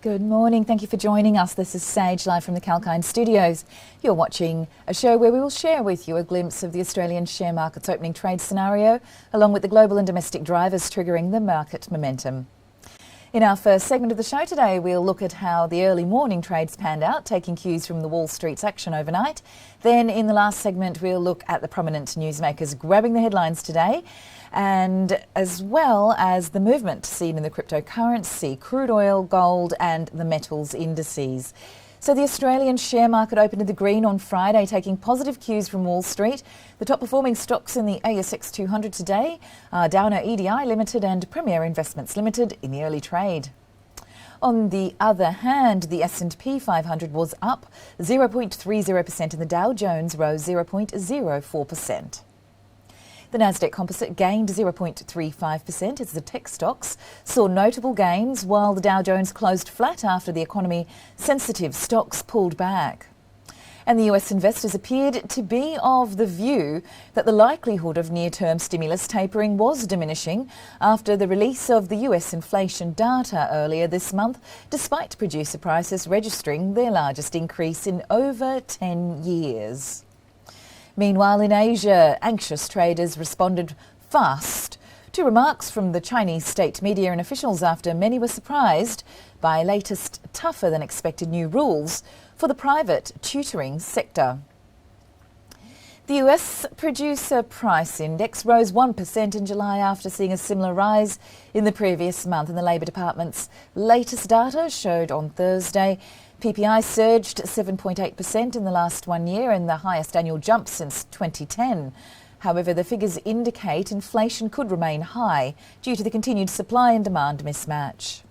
Good morning. Thank you for joining us. This is Sage live from the 𝐊𝐿𝐴𝐺 studios. You're watching a show where we will share with you a glimpse of the Australian share market's opening trade scenario, along with the global and domestic drivers triggering the market momentum. In our first segment of the show today, we'll look at how the early morning trades panned out, taking cues from the Wall Street's action overnight. Then in the last segment, we'll look at the prominent newsmakers grabbing the headlines today, and as well as the movement seen in the cryptocurrency, crude oil, gold and the metals indices. So the Australian share market opened in the green on Friday, taking positive cues from Wall Street. The top performing stocks in the ASX 200 today are Downer EDI Limited and Premier Investments Limited in the early trade. On the other hand, the S&P 500 was up 0.30% and the Dow Jones rose 0.04%. The Nasdaq Composite gained 0.35% as the tech stocks saw notable gains, while the Dow Jones closed flat after the economy-sensitive stocks pulled back. And the US investors appeared to be of the view that the likelihood of near-term stimulus tapering was diminishing after the release of the US inflation data earlier this month, despite producer prices registering their largest increase in over 10 years. Meanwhile, in Asia, anxious traders responded fast to remarks from the Chinese state media and officials after many were surprised by latest tougher-than-expected new rules for the private tutoring sector. The US Producer Price Index rose 1% in July after seeing a similar rise in the previous month, and the Labor Department's latest data showed on Thursday PPI surged 7.8% in the last 1 year and the highest annual jump since 2010. However, the figures indicate inflation could remain high due to the continued supply and demand mismatch.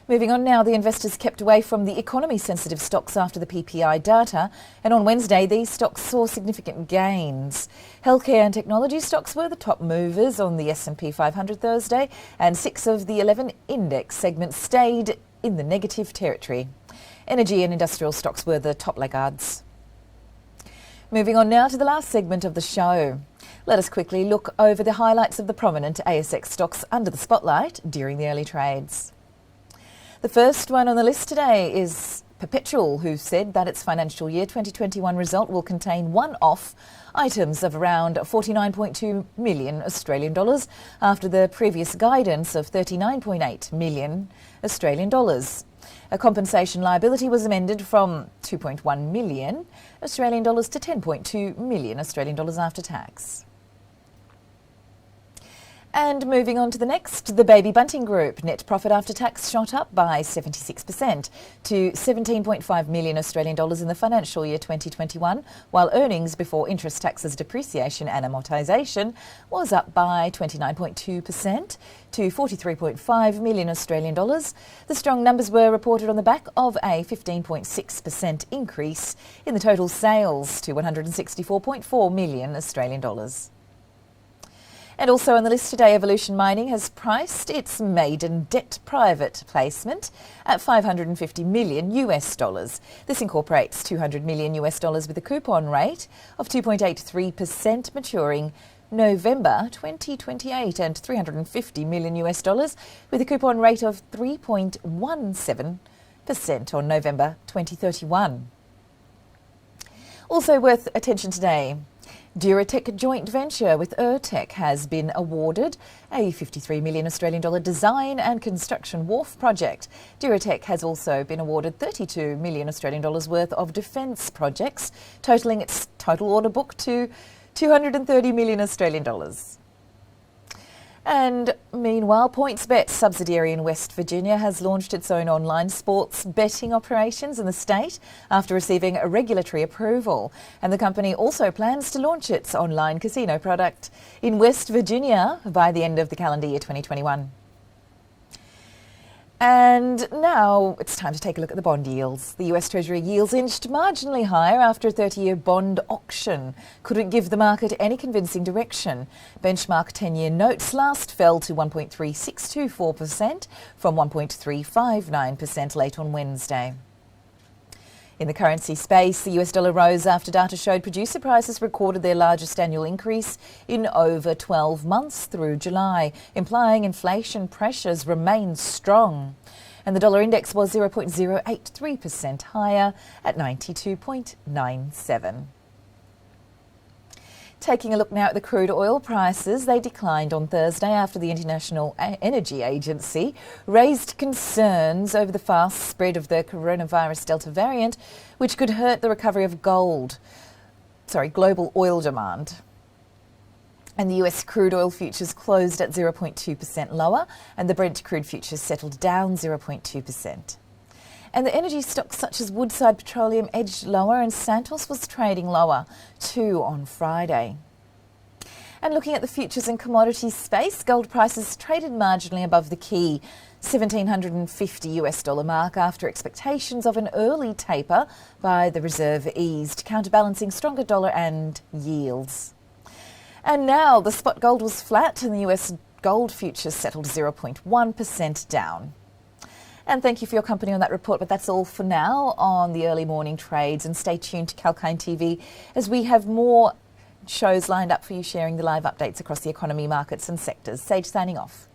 Moving on now, the investors kept away from the economy-sensitive stocks after the PPI data, and on Wednesday these stocks saw significant gains. Healthcare and technology stocks were the top movers on the S&P 500 Thursday, and 6 of the 11 index segments stayed in the negative territory. Energy and industrial stocks were the top laggards. Moving on now to the last segment of the show. Let us quickly look over the highlights of the prominent ASX stocks under the spotlight during the early trades. The first one on the list today is Perpetual, who said that its financial year 2021 result will contain one-off items of around 49.2 million Australian dollars after the previous guidance of 39.8 million Australian dollars. A compensation liability was amended from 2.1 million Australian dollars to 10.2 million Australian dollars after tax. And moving on to the next, the Baby Bunting Group. Net profit after tax shot up by 76% to 17.5 million Australian dollars in the financial year 2021, while earnings before interest, taxes, depreciation and amortisation was up by 29.2% to 43.5 million Australian dollars. The strong numbers were reported on the back of a 15.6% increase in the total sales to 164.4 million Australian dollars. And also on the list today, Evolution Mining has priced its maiden debt private placement at $550 million US dollars. This incorporates $200 million US dollars with a coupon rate of 2.83% maturing November 2028 and $350 million US dollars with a coupon rate of 3.17% on November 2031. Also worth attention today, Duratec joint venture with 𝐕𝐝Tech has been awarded a $53 million Australian dollar design and construction wharf project. Duratec has also been awarded $32 million Australian dollars worth of defence projects, totalling its total order book to $230 million Australian dollars. And meanwhile, PointsBet, subsidiary in West Virginia, has launched its own online sports betting operations in the state after receiving a regulatory approval. And the company also plans to launch its online casino product in West Virginia by the end of the calendar year 2021. And now it's time to take a look at the bond yields. The US Treasury yields inched marginally higher after a 30-year bond auction couldn't give the market any convincing direction. Benchmark 10-year notes last fell to 1.3624% from 1.359% late on Wednesday. In the currency space, the US dollar rose after data showed producer prices recorded their largest annual increase in over 12 months through July, implying inflation pressures remain strong. and the dollar index was 0.083% higher at 92.97. Taking a look now at the crude oil prices, they declined on Thursday after the International Energy Agency raised concerns over the fast spread of the coronavirus Delta variant, which could hurt the recovery of global oil demand. And the US crude oil futures closed at 0.2% lower, and the Brent crude futures settled down 0.2%. And the energy stocks such as Woodside Petroleum edged lower, and Santos was trading lower too on Friday. And looking at the futures and commodities space, gold prices traded marginally above the key $1,750 mark after expectations of an early taper by the Reserve eased, counterbalancing stronger dollar and yields. And now the spot gold was flat, and the US gold futures settled 0.1% down. And thank you for your company on that report, but that's all for now on the early morning trades. And stay tuned to 𝐾𝐿KINE TV as we have more shows lined up for you, sharing the live updates across the economy, markets and sectors. Sage signing off.